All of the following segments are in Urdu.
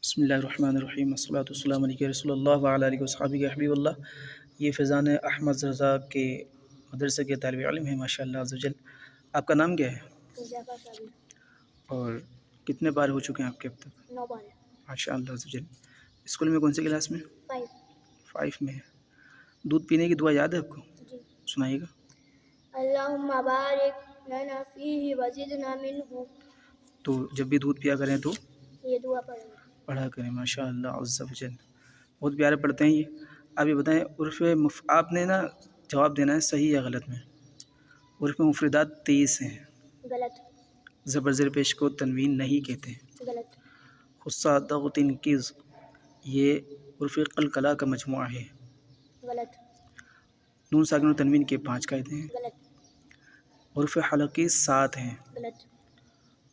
بسم اللہ الرحمن الرحیم، الصلاۃ والسلام علیہ رسول اللہ وعلی آلہ وصحبہ حبیب اللہ۔ یہ فیضان احمد رضا کے مدرسے کے طالب علم ہیں ماشاء اللہ عز و جل۔ آپ کا نام کیا ہے اور کتنے بار ہو چکے ہیں آپ کے اب تک؟ 9 بار ماشاء اللہ عز و جل۔ اسکول میں کون سی کلاس میں؟ 5 میں ہے۔ دودھ پینے کی دعا یاد ہے آپ کو؟ جی۔ سنائیے گا۔ اللہم بارک لنا فیہ وزدنا منہ۔ تو جب بھی دودھ پیا کریں تو یہ دعا پڑھا کریں ماشاء اللہ عز و جل۔ بہت پیارے پڑھتے ہیں یہ۔ آپ یہ بتائیں، عرف آپ نے نا جواب دینا ہے صحیح یا غلط میں۔ عرف مفردات 23 ہیں۔ غلط۔ زبر زیر پیش کو تنوین نہیں کہتے۔ غلط۔ خصہ ضغط کز یہ عرف قلقلہ کا مجموعہ ہے۔ غلط۔ نون ساکن و تنوین کے 5 قاعدے ہیں۔ غلط۔ عرف حلقی 7 ہیں۔ غلط۔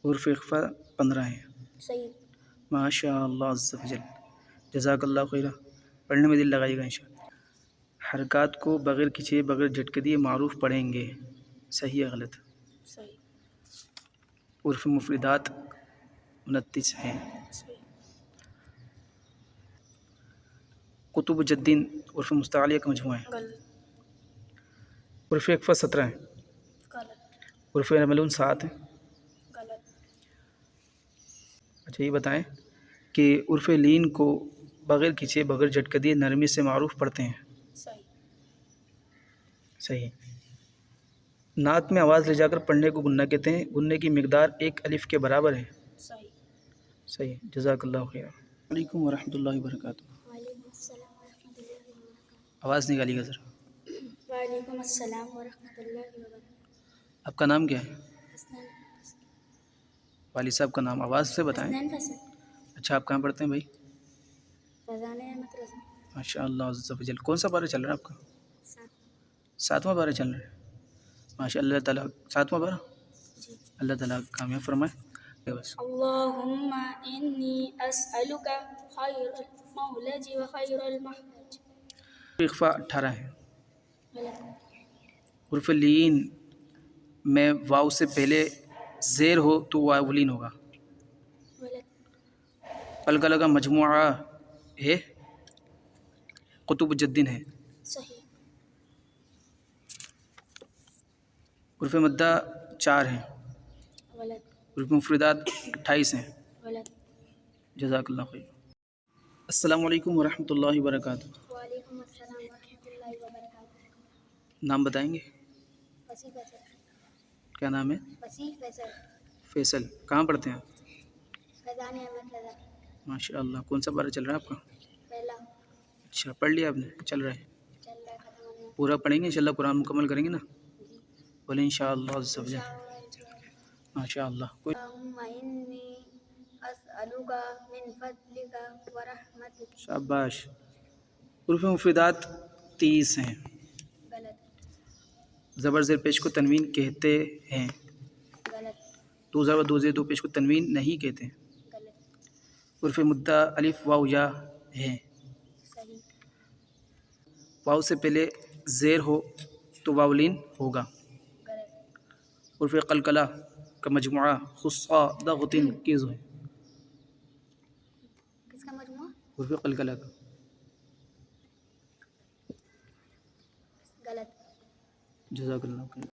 عرف اخفا 15 ہیں۔ صحیح۔ ماشاء اللہ عز و جل، جزاک اللہ خیرہ۔ پڑھنے میں دل لگائیے گا انشاءاللہ۔ حرکات کو بغیر کھچے بغیر جھٹکے دیے معروف پڑھیں گے، صحیح ہے غلط؟ صحیح۔ عرف مفردات 29 ہیں۔ صحیح۔ کتب جدین عرف مستعلیہ کا مجموعہ ہے۔ غلط۔ عرف اخفا 17 ہیں۔ غلط۔ عرف نملون 7 ہیں۔ غلط۔ اچھا یہ بتائیں کہ عرف لین کو بغیر کھچے بغیر جھٹکے دیے نرمی سے معروف پڑھتے ہیں، صحیح۔ صحیح۔ نعت میں آواز لے جا کر پڑھنے کو گنہ کہتے ہیں، گنہ کی مقدار 1 الف کے برابر ہے، صحیح۔ صحیح، جزاک اللہ خیر۔ وعلیکم ورحمۃ اللہ وبرکاتہ۔ وعلیکم السلام ورحمۃ اللہ وبرکاتہ۔ آواز نکالیے گا ذرا۔ وعلیکم السلام ورحمۃ اللہ وبرکاتہ۔ آپ کا نام کیا ہے؟ حسنین۔ والد صاحب کا نام آواز سے بتائیں۔ حسنین فیصل۔ اچھا آپ کہاں پڑھتے ہیں بھائی؟ فیضان احمد رضا۔ ماشاء اللہ عز و جل۔ کون سا پارہ چل رہا ہے آپ کا؟ 7۔ 7واں پارہ چل رہا ہے ماشاء اللہ تعالیٰ۔ 7واں پارہ، جی۔ اللہ تعالیٰ کامیاب فرمائے۔ بس اللہم انی اسألک خیر المولج و خیر المخرج۔ اخفا 18 ہے۔ غلط۔ عرف لین میں واو سے پہلے زیر ہو تو واو لین ہوگا۔ غلط۔ قلقلہ کا مجموعہ ہے، کتب جدین ہے۔ صحیح۔ عرف مدہ 4 ہیں۔ غلط۔ عرف مفردات 28 ہیں۔ غلط۔ جزاک اللہ خیر۔ السلام علیکم ورحمۃ اللہ وبرکاتہ۔ وعلیکم السلام ورحمۃ اللہ وبرکاتہ۔ نام بتائیں گے؟ وسیع فیصل۔ کیا نام ہے؟ وسیع فیصل۔ فیصل۔ کہاں پڑھتے ہیں آپ؟ فیضان احمد رضا۔ ماشاء اللہ۔ کون سا پارہ چل رہا ہے آپ کا؟ پہلا۔ اچھا پڑھ لیا آپ نے؟ چل رہا ہے؟ چل رہا ہے، ختم ہونے پورا پڑھیں گے انشاءاللہ؟ قرآن مکمل کریں گے نا؟ جی۔ بولے انشاءاللہ عز و جل۔ ماشاء اللہ۔ کوئی اللہم انی اسألک من فضلک و رحمتک۔ شاباش۔ عرف مفردات 30 ہیں۔ غلط۔ زبر زیر پیش کو تنوین کہتے ہیں۔ غلط۔ دو زبر دو زیر دو پیش کو تنوین نہیں کہتے۔ غلط۔ عرف مدہ الف واو یا ہے۔ صحیح۔ واو سے پہلے زیر ہو تو واولین ہوگا۔ غلط۔ عرف قلقلہ کا مجموعہ خصہ ضغط کز ہے۔ کس کا مجموعہ؟ عرف قلقلہ کا۔ غلط۔ جزاک اللہ خیر۔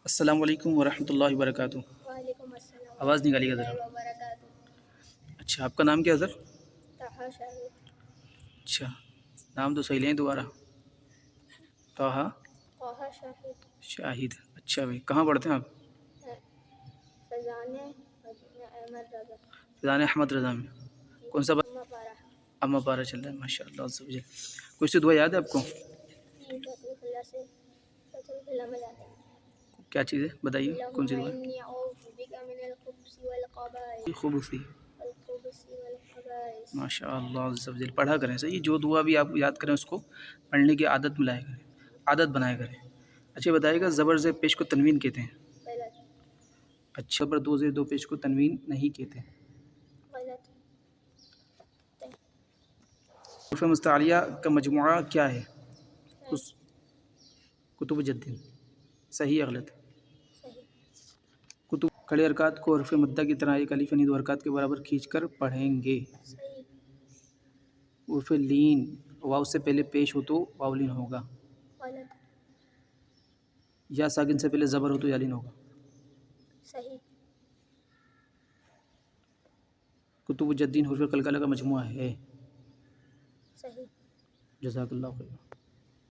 السلام علیکم ورحمۃ اللہ وبرکاتہ۔ وعلیکم السلام آواز نکالیے گا ذرا۔ وبرکاتہ۔ اچھا آپ کا نام کیا ہے سر؟ طه شاہد۔ اچھا نام تو صحیح لیں دوبارہ۔ طه طه شاہد۔ شاہد۔ اچھا بھائی کہاں پڑھتے ہیں آپ؟ فیضان احمد رضا۔ فیضان احمد رضا میں کون سا اما پارہ۔ اما پارہ چل رہا ہے ماشاء اللہ عز و جل۔ کوئی سی دعا یاد ہے آپ کو؟ کیا چیز ہے بتائیے، کون سی دعا؟ انی اعوذ بک من الخبث والخبائث۔ خبثی۔ الخبث والخبائث۔ ماشاء اللہ عز و جل۔ پڑھا کریں صحیح، جو دعا بھی آپ یاد کریں اس کو پڑھنے کی عادت میں لایا کریں، عادت بنایا کریں۔ اچھا بتائیے گا، زبر زیر پیش کو تنوین کہتے ہیں۔ غلط۔ اچھا زبر دو زیر دو پیش کو تنوین نہیں کہتے۔ غلط۔ عرف مستعلیہ کا مجموعہ کیا ہے؟ اس کتب جدین، صحیح یا غلط؟ صحیح۔ کتب کھڑے حرکات کو حرف مدہ کی طرح ایک الف یعنی دو حرکات کے برابر کھینچ کر پڑھیں گے۔ صحیح حرف لین واو سے پہلے پیش ہو تو واو لین ہوگا، غلط یا ساکن سے پہلے زبر ہو تو یا لین ہوگا۔ صحیح کتب الجدین حروف قلقلہ کا مجموعہ ہے۔ صحیح جزاک اللہ خیر۔